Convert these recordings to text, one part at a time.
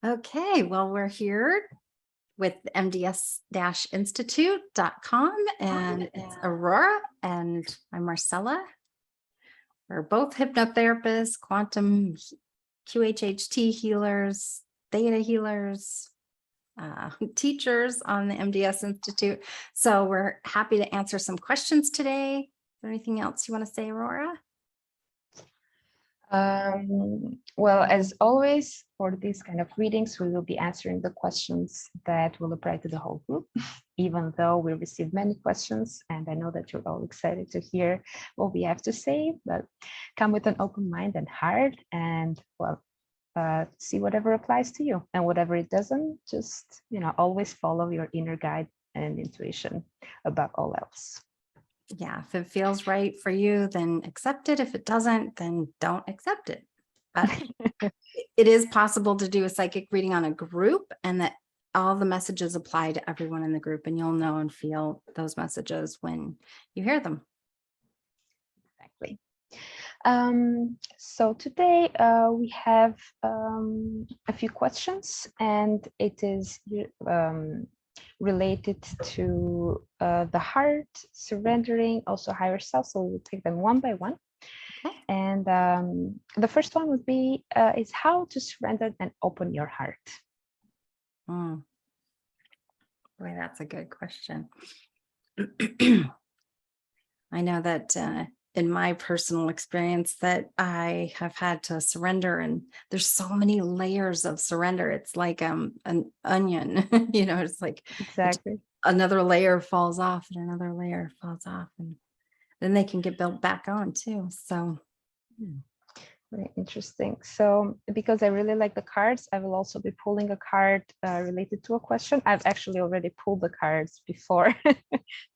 Okay, well, we're here with mds-institute.com, and it's Aurora and I'm Marcella. We're both hypnotherapists, quantum QHHT healers, theta healers, teachers on the MDS Institute. So we're happy to answer some questions today. Is there anything else you want to say, Aurora? Well, as always, for these kind of readings, we will be answering the questions that will apply to the whole group, even though we received many questions, and I know that you're all excited to hear what we have to say, but come with an open mind and heart, and well, see whatever applies to you, and whatever it doesn't, just, always follow your inner guide and intuition above all else. Yeah, if it feels right for you, then accept it. If it doesn't, then don't accept it. But it is possible to do a psychic reading on a group, and that all the messages apply to everyone in the group, and you'll know and feel those messages when you hear them. Exactly. So today we have a few questions, and it is related to the heart, surrendering, also higher self. So we'll take them one by one. Okay. And the first one would be is how to surrender and open your heart. Boy, that's a good question. I know that in my personal experience that I have had to surrender, and there's so many layers of surrender. It's like an onion, it's like Exactly. another layer falls off and another layer falls off, and then they can get built back on too. So very interesting. So because I really like the cards, I will also be pulling a card related to a question. I've actually already pulled the cards before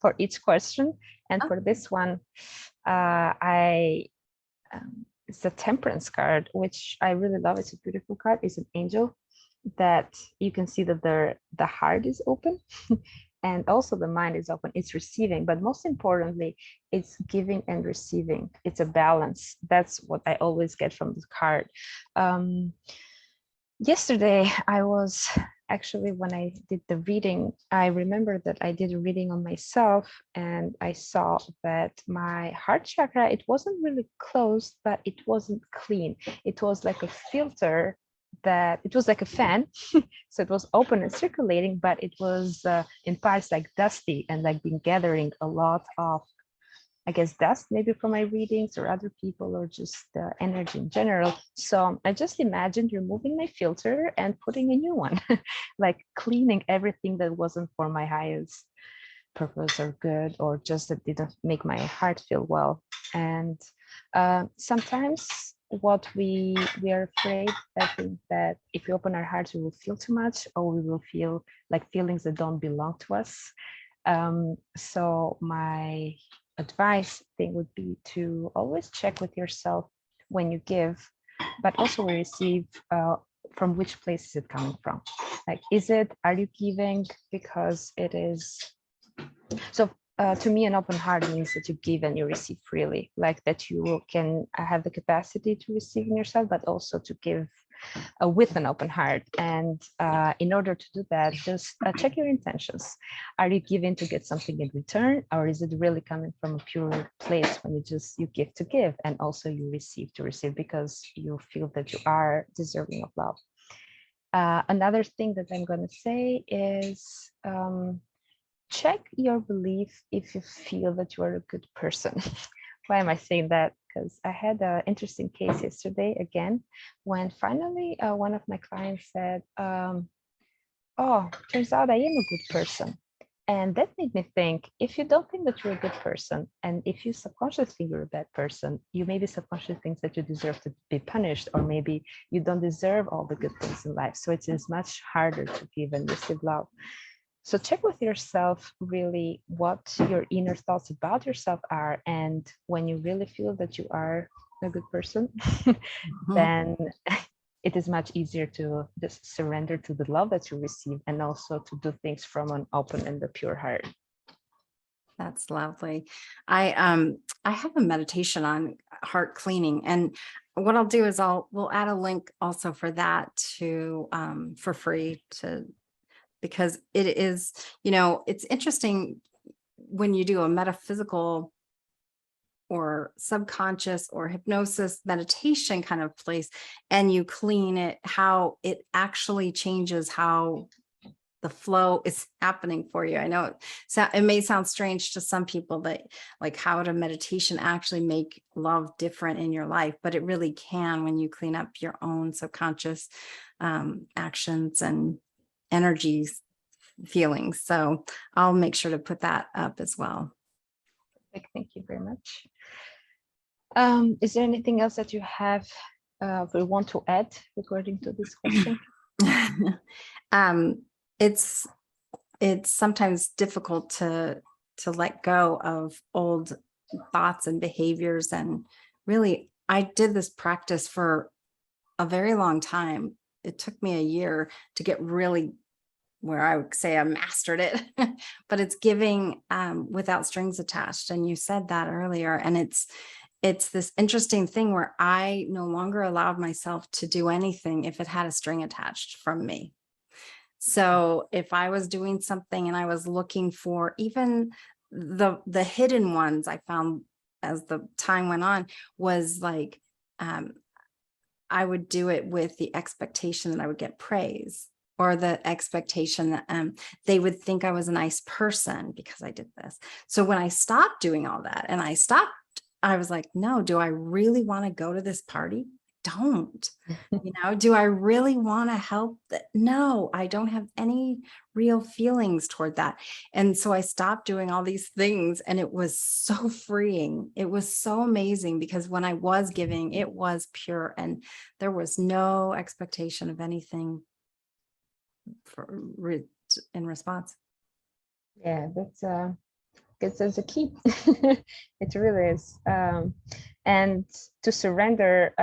for each question. And for this one, it's a temperance card, which I really love. It's a beautiful card. It's an angel that you can see that the heart is open and also the mind is open. It's receiving, but most importantly, it's giving and receiving. It's a balance. That's what I always get from the card. Yesterday, I was actually, when I did the reading, I remember that I did a reading on myself, and I saw that my heart chakra, it wasn't really closed, but it wasn't clean. It was like a filter, that it was like a fan. So it was open and circulating, but it was in parts like dusty, and like been gathering a lot of, I guess, dust, maybe from my readings or other people, or just energy in general. So I just imagined removing my filter and putting a new one, like cleaning everything that wasn't for my highest purpose or good, or just that didn't make my heart feel well. And sometimes what we are afraid, I think, that if we open our hearts, we will feel too much, or we will feel like feelings that don't belong to us. So my advice thing would be to always check with yourself when you give, but also receive, from which place is it coming from? Like, are you giving because it is, so to me, an open heart means that you give and you receive freely, like that you can have the capacity to receive in yourself, but also to give with an open heart. And in order to do that, just check your intentions. Are you giving to get something in return, or is it really coming from a pure place when you give to give, and also you receive to receive because you feel that you are deserving of love? Another thing that I'm going to say is check your belief if you feel that you are a good person. Why am I saying that? Because I had an interesting case yesterday again, when finally one of my clients said, oh, turns out I am a good person. And that made me think, if you don't think that you're a good person, and if you subconsciously think you're a bad person, you maybe subconsciously think that you deserve to be punished, or maybe you don't deserve all the good things in life. So it is much harder to give and receive love. So check with yourself really what your inner thoughts about yourself are. And when you really feel that you are a good person, then it is much easier to just surrender to the love that you receive, and also to do things from an open and a pure heart. That's lovely. I have a meditation on heart cleaning, and what I'll do is we'll add a link also for that to for free to, because it is, it's interesting when you do a metaphysical or subconscious or hypnosis meditation kind of place and you clean it, how it actually changes how the flow is happening for you. I know it may sound strange to some people that like how would a meditation actually make love different in your life, but it really can when you clean up your own subconscious actions and energies, feelings. So I'll make sure to put that up as well. Thank you very much. Is there anything else that you have we want to add regarding to this question? It's sometimes difficult to let go of old thoughts and behaviors. And really, I did this practice for a very long time. It took me a year to get really where I would say I mastered it, but it's giving without strings attached. And you said that earlier. And it's this interesting thing where I no longer allowed myself to do anything if it had a string attached from me. So if I was doing something and I was looking for even the hidden ones, I found as the time went on was like, I would do it with the expectation that I would get praise, or the expectation that they would think I was a nice person because I did this. So when I stopped doing all that and I was like, no, do I really want to go to this party? Don't. Do I really want to help? No, I don't have any real feelings toward that. And so I stopped doing all these things, and it was so freeing. It was so amazing because when I was giving, it was pure and there was no expectation of anything in response. Yeah, that's a key. It really is. And to surrender,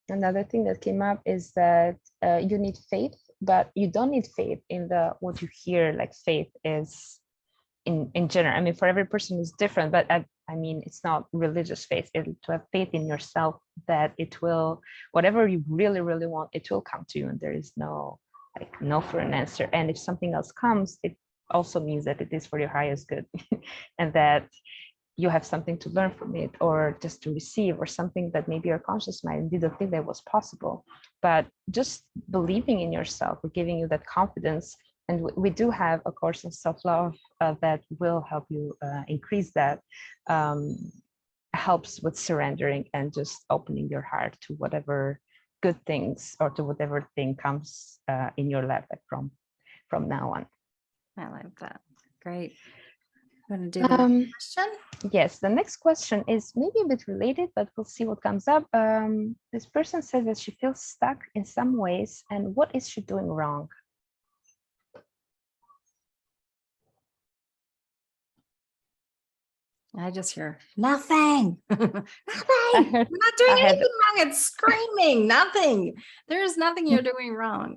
another thing that came up is that you need faith, but you don't need faith in what you hear. Like faith is in general. I mean, for every person is different, but I mean, it's not religious faith. To have faith in yourself that it will, whatever you really, really want, it will come to you, and there is no for an answer. And if something else comes, it also means that it is for your highest good and that you have something to learn from it, or just to receive, or something that maybe your conscious mind didn't think that was possible. But just believing in yourself or giving you that confidence. And we do have a course on self-love that will help you increase that, helps with surrendering and just opening your heart to whatever good things or to whatever thing comes in your life from now on. I like that. Great. I'm going to do the next question. Yes, the next question is maybe a bit related, but we'll see what comes up. This person says that she feels stuck in some ways, and what is she doing wrong? I just hear nothing. Nothing. We're not doing anything wrong. It's screaming. Nothing. There is nothing you're doing wrong.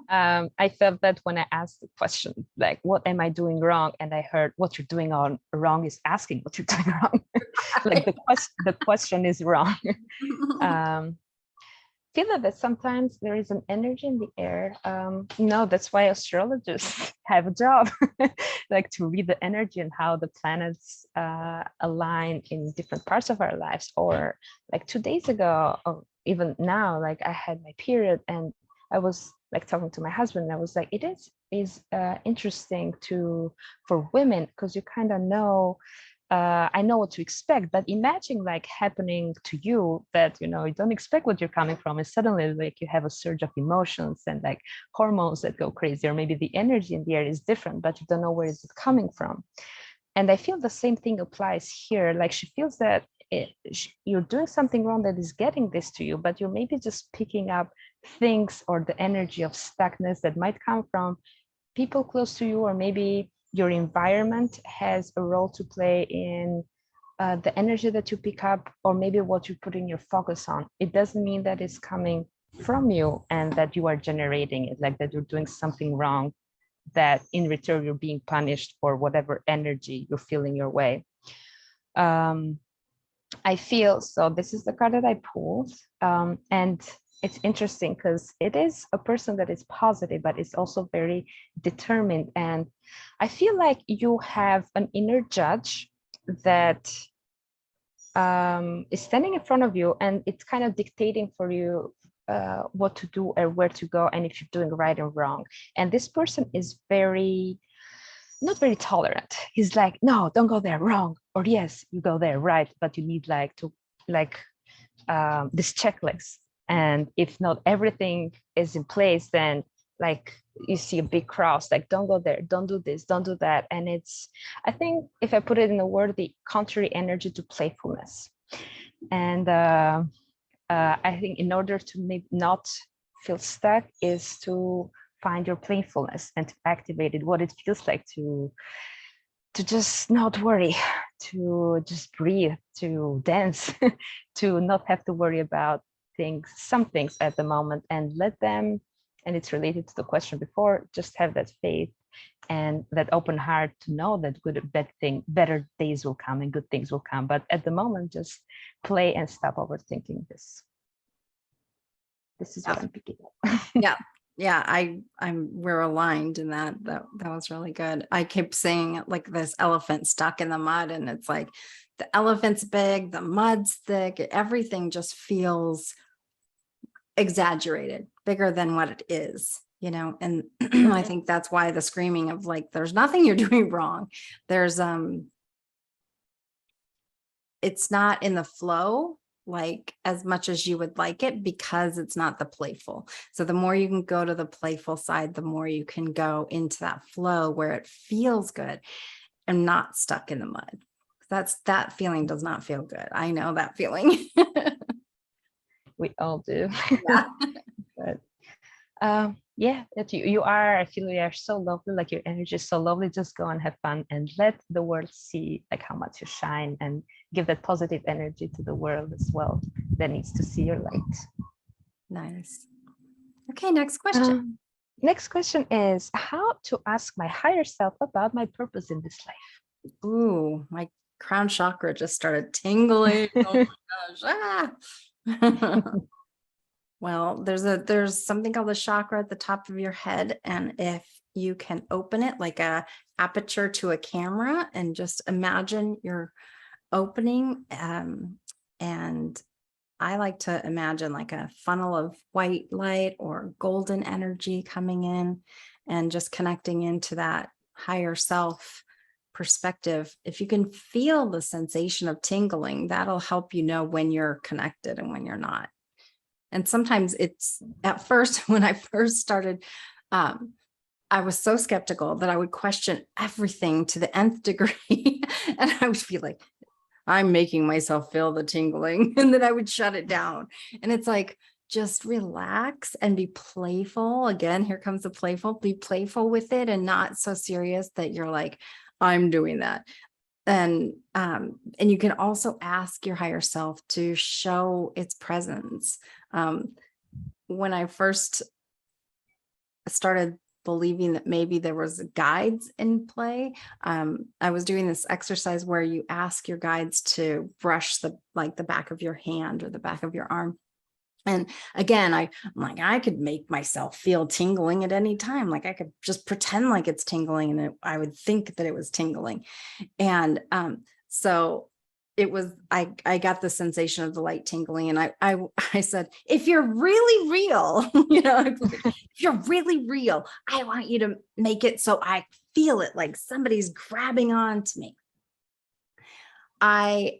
I felt that when I asked the question, like, what am I doing wrong? And I heard what you're doing wrong is asking what you're doing wrong. Like the question is wrong. Feel that sometimes there is an energy in the air. That's why astrologists have a job, like to read the energy and how the planets align in different parts of our lives. Or like 2 days ago, or even now, like I had my period and I was like talking to my husband. I was like, it is interesting for women, because you kind of know. I know what to expect, but imagine like happening to you that, you don't expect what you're coming from, and suddenly like you have a surge of emotions and like hormones that go crazy, or maybe the energy in the air is different, but you don't know where is it coming from. And I feel the same thing applies here. Like she feels that you're doing something wrong that is getting this to you, but you're maybe just picking up things or the energy of stuckness that might come from people close to you, or maybe your environment has a role to play in the energy that you pick up, or maybe what you're putting your focus on. It doesn't mean that it's coming from you and that you are generating it, like that you're doing something wrong that in return you're being punished for whatever energy you're feeling your way. I feel, so this is the card that I pulled, and it's interesting because it is a person that is positive, but it's also very determined. And I feel like you have an inner judge that is standing in front of you, and it's kind of dictating for you what to do or where to go, and if you're doing right or wrong. And this person is not very tolerant. He's like, no, don't go there, wrong, or yes, you go there, right, but you need this checklist. And if not everything is in place, then like you see a big cross, like don't go there, don't do this, don't do that. And it's, I think if I put it in a word, the contrary energy to playfulness. And I think in order to maybe not feel stuck is to find your playfulness and to activate it, what it feels like to just not worry, to just breathe, to dance, to not have to worry about some things at the moment, and let them, and it's related to the question before, just have that faith and that open heart to know that better days will come and good things will come. But at the moment, just play and stop overthinking this. This is what I'm picking up. Yeah, we're aligned in that. That was really good. I keep saying like this elephant stuck in the mud, and it's like the elephant's big, the mud's thick, everything just feels exaggerated, bigger than what it is, and I think that's why the screaming of like, there's nothing you're doing wrong. There's it's not in the flow like as much as you would like it, because it's not the playful. So the more you can go to the playful side, the more you can go into that flow where it feels good and not stuck in the mud. That feeling does not feel good. I know that feeling. We all do. Yeah. But yeah, that you are, I feel you are so lovely, like your energy is so lovely. Just go and have fun and let the world see like how much you shine, and give that positive energy to the world as well that needs to see your light. Nice. Okay, next question. Next question is how to ask my higher self about my purpose in this life. Ooh, my crown chakra just started tingling. Oh my gosh. Well, there's something called the chakra at the top of your head. And if you can open it like a aperture to a camera, and just imagine you're opening, and I like to imagine like a funnel of white light or golden energy coming in and just connecting into that higher self perspective. If you can feel the sensation of tingling, that'll help you know when you're connected and when you're not. And sometimes it's, at first, when I first started, I was so skeptical that I would question everything to the nth degree. And I would be like, I'm making myself feel the tingling, and then I would shut it down. And it's like, just relax and be playful. Again, here comes the playful. Be playful with it and not so serious that you're like, I'm doing that. And you can also ask your higher self to show its presence. When I first started believing that maybe there was guides in play, I was doing this exercise where you ask your guides to brush the back of your hand or the back of your arm. And again, I'm like, I could make myself feel tingling at any time. Like I could just pretend like it's tingling, and I would think that it was tingling. And so it was, I got the sensation of the light tingling, and I said, if you're really real, if you're really real, I want you to make it so I feel it like somebody's grabbing on to me. I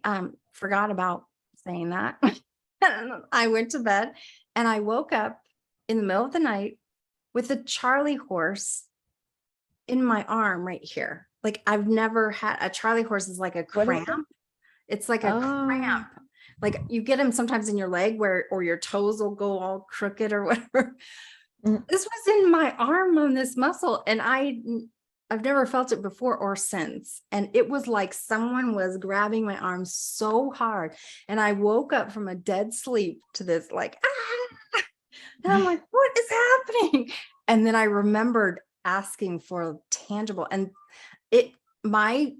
forgot about saying that. I went to bed and I woke up in the middle of the night with a Charlie horse in my arm right here. Like I've never had a Charlie horse. Is like a cramp. It's like a cramp. Like you get them sometimes in your leg or your toes will go all crooked or whatever. This was in my arm on this muscle, and I've never felt it before or since. And it was like someone was grabbing my arm so hard. And I woke up from a dead sleep to this like, ah! And I'm like, what is happening? And then I remembered asking for tangible, and my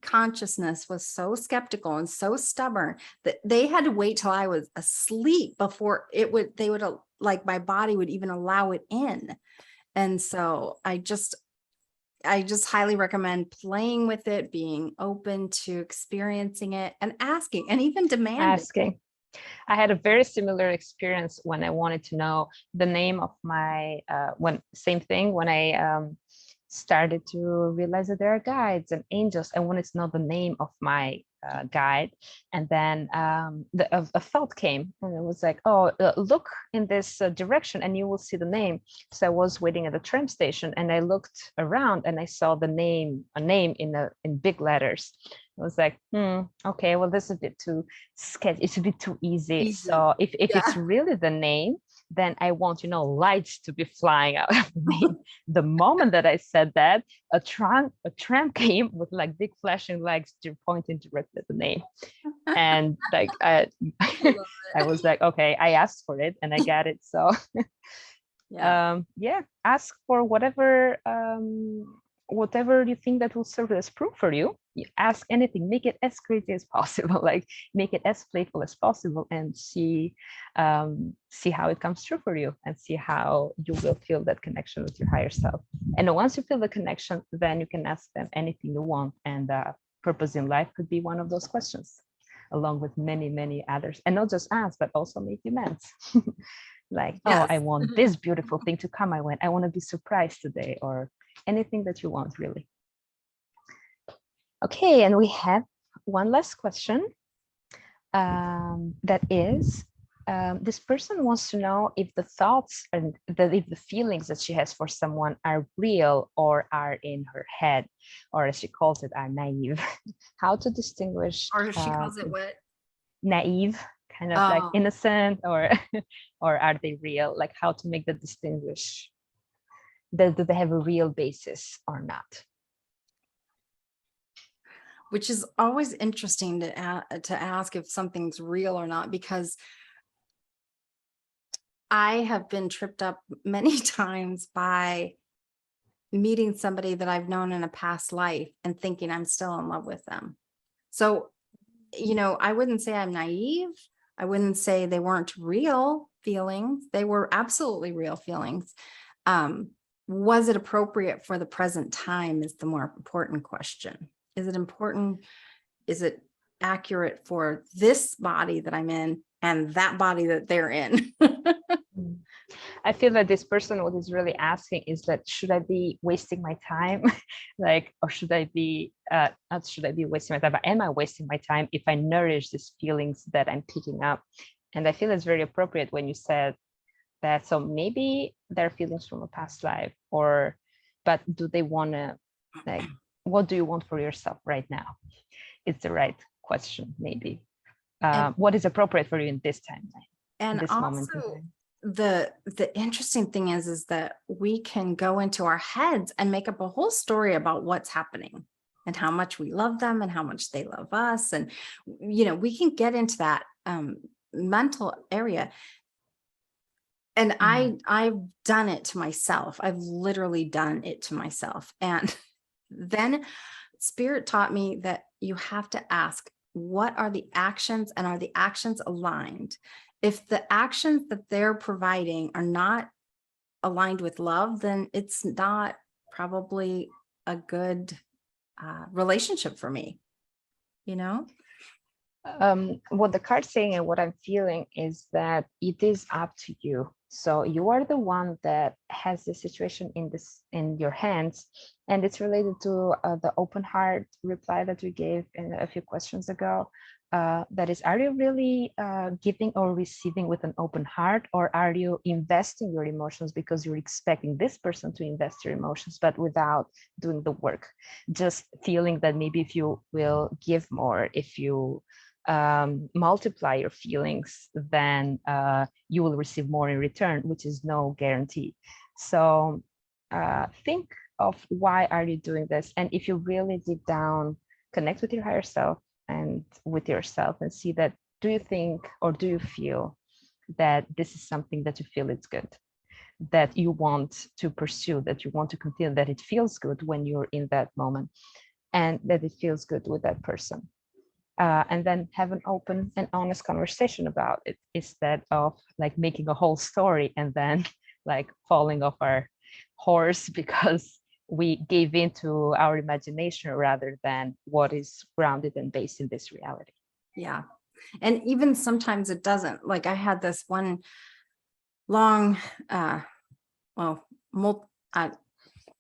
consciousness was so skeptical and so stubborn that they had to wait till I was asleep before they would like my body would even allow it in. And so I just highly recommend playing with it, being open to experiencing it and asking and even demanding. Asking. I had a very similar experience when I wanted to know the name of my, same thing, when I started to realize that there are guides and angels. I wanted to know the name of my guide. And then a thought came and it was like, oh, look in this direction and you will see the name. So I was waiting at the tram station and I looked around and I saw a name in big letters. I was like, okay, well, this is a bit too sketchy. It's a bit too easy. So if it's really the name, then I want, lights to be flying out of the name. The moment that I said that, a tram came with like big flashing lights pointing directly at the name. And like I was like, okay, I asked for it and I got it. So ask for whatever you think that will serve as proof for you. You ask anything, make it as crazy as possible, like make it as playful as possible, and see how it comes true for you, and see how you will feel that connection with your higher self. And once you feel the connection, then you can ask them anything you want. And purpose in life could be one of those questions, along with many, many others. And not just ask, but also make demands. Like, yes. Oh, I want this beautiful thing to come my way. I want to be surprised today, or anything that you want, really. Okay, and we have one last question. That is, this person wants to know if the thoughts and if the feelings that she has for someone are real or are in her head, or as she calls it, are naive. How to distinguish? Or she calls it what? Naive, kind of like innocent, or are they real? Like how to make the distinguish? Do they have a real basis or not? Which is always interesting to ask if something's real or not, because I have been tripped up many times by meeting somebody that I've known in a past life and thinking I'm still in love with them. So, I wouldn't say I'm naive. I wouldn't say they weren't real feelings. They were absolutely real feelings. Was it appropriate for the present time is the more important question. Is it important? Is it accurate for this body that I'm in and that body that they're in? I feel that this person, what is really asking is that, should I be wasting my time? Like, or should I be, not should I be wasting my time, but am I wasting my time if I nourish these feelings that I'm picking up? And I feel it's very appropriate when you said that. So maybe they're feelings from a past life, but do they want to, like, what do you want for yourself right now? It's the right question, maybe. What is appropriate for you in this time? And this also, moment in time? The interesting thing is that we can go into our heads and make up a whole story about what's happening and how much we love them and how much they love us. And, we can get into that mental area. And I've done it to myself. I've literally done it to myself. And then Spirit taught me that you have to ask, what are the actions, and are the actions aligned? If the actions that they're providing are not aligned with love, then it's not probably a good relationship for me, What the card's saying and what I'm feeling is that it is up to you. So you are the one that has the situation in your hands, and it's related to the open heart reply that we gave in a few questions ago. That is, are you really giving or receiving with an open heart, or are you investing your emotions because you're expecting this person to invest your emotions, but without doing the work? Just feeling that maybe if you will give more, if you multiply your feelings, then you will receive more in return, which is no guarantee. So think of, why are you doing this? And if you really deep down connect with your higher self and with yourself, and see that, do you think or do you feel that this is something that you feel is good? that you want to pursue, that you want to continue, that it feels good when you're in that moment, and that it feels good with that person. And then have an open and honest conversation about it, instead of like making a whole story and then like falling off our horse because we gave into our imagination rather than what is grounded and based in this reality. Yeah. And even sometimes it doesn't. Like I had this one long, well,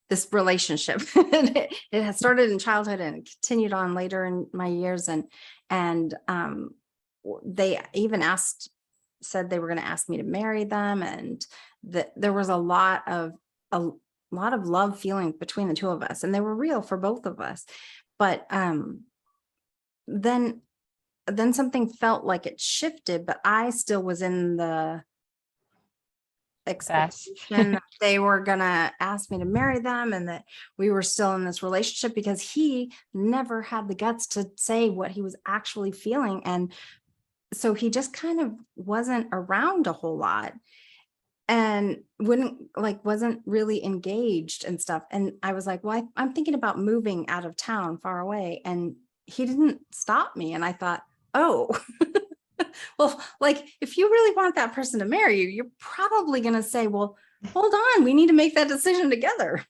this relationship. It has started in childhood and continued on later in my years. And they even said they were going to ask me to marry them. And that there was a lot of love feelings between the two of us, and they were real for both of us. But then something felt like it shifted, but I still was in the expectation that they were gonna ask me to marry them and that we were still in this relationship, because he never had the guts to say what he was actually feeling. And so he just kind of wasn't around a whole lot and wasn't really engaged and stuff. And I was like, well, I'm thinking about moving out of town far away. And he didn't stop me. And I thought, oh, well, like if you really want that person to marry you, you're probably going to say, well, hold on, we need to make that decision together.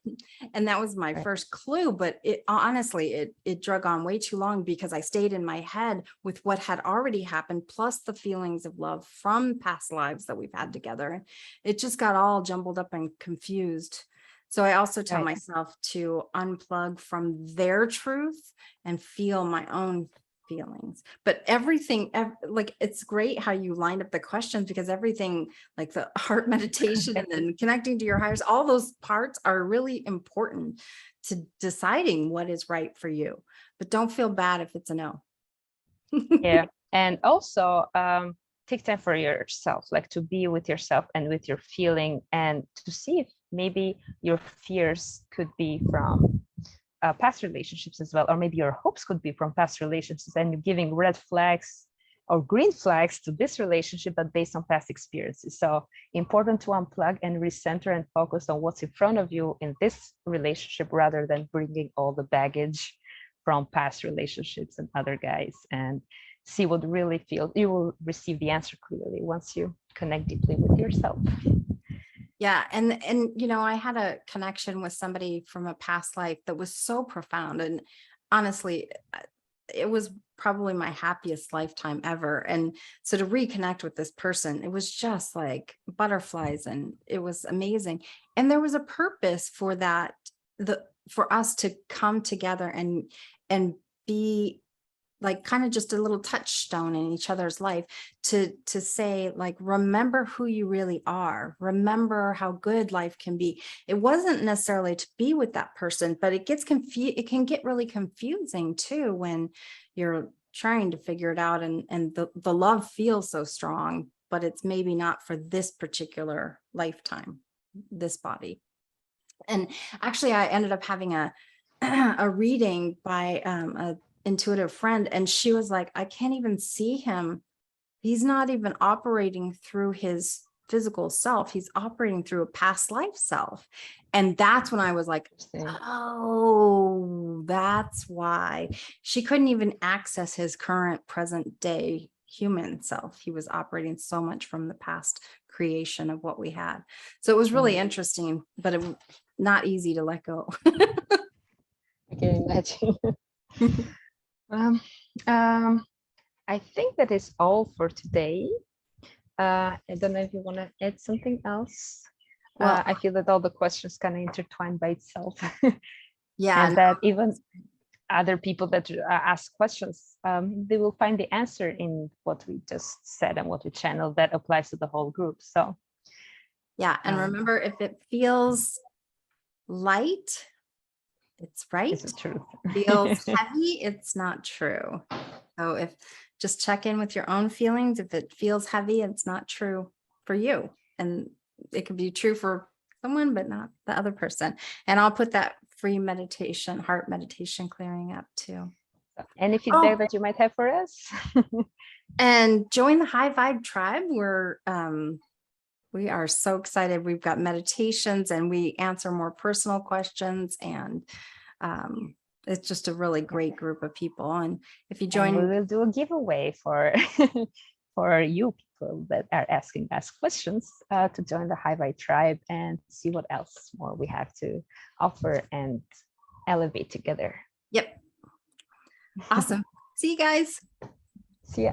And that was my first clue. But it honestly, it drug on way too long, because I stayed in my head with what had already happened, plus the feelings of love from past lives that we've had together. It just got all jumbled up and confused. So I also tell myself to unplug from their truth and feel my own feelings. But everything, like, it's great how you lined up the questions, because everything, like the heart meditation and then connecting to your highest, all those parts are really important to deciding what is right for you. But don't feel bad if it's a no. Yeah. And also take time for yourself, like to be with yourself and with your feeling, and to see if maybe your fears could be from past relationships as well, or maybe your hopes could be from past relationships, and you're giving red flags or green flags to this relationship, but based on past experiences. So important to unplug and recenter and focus on what's in front of you in this relationship, rather than bringing all the baggage from past relationships and other guys, and see what really feels. You will receive the answer clearly once you connect deeply with yourself. Yeah. And I had a connection with somebody from a past life that was so profound. And honestly, it was probably my happiest lifetime ever. And so to reconnect with this person, it was just like butterflies, and it was amazing. And there was a purpose for that, for us to come together and be like kind of just a little touchstone in each other's life, to say, like, remember who you really are, remember how good life can be. It wasn't necessarily to be with that person, but it can get really confusing too when you're trying to figure it out, and the love feels so strong, but it's maybe not for this particular lifetime, this body. And actually I ended up having a reading by a intuitive friend, and she was like, I can't even see him. He's not even operating through his physical self. He's operating through a past life self. And that's when I was like, oh, that's why. She couldn't even access his current present day human self. He was operating so much from the past creation of what we had. So it was really interesting, but it was not easy to let go. I can imagine. I think that is all for today. I don't know if you want to add something else. Well, I feel that all the questions kind of intertwine by itself. Yeah. And that even other people that ask questions, they will find the answer in what we just said and what we channeled that applies to the whole group. So yeah. And remember, if it feels light, it's right. it's the truth. Feels heavy, it's not true. So just check in with your own feelings. If it feels heavy, it's not true for you. And it could be true for someone, but not the other person. And I'll put that free meditation, heart meditation clearing up too. Any feedback that you might have for us? And join the High Vibe tribe. We're We are so excited. We've got meditations and we answer more personal questions, and it's just a really great group of people. And if you And join, we will do a giveaway for for you people that are asking us questions to join the High Vibe tribe and see what else more we have to offer and elevate together. yep. Awesome. See you guys. See ya.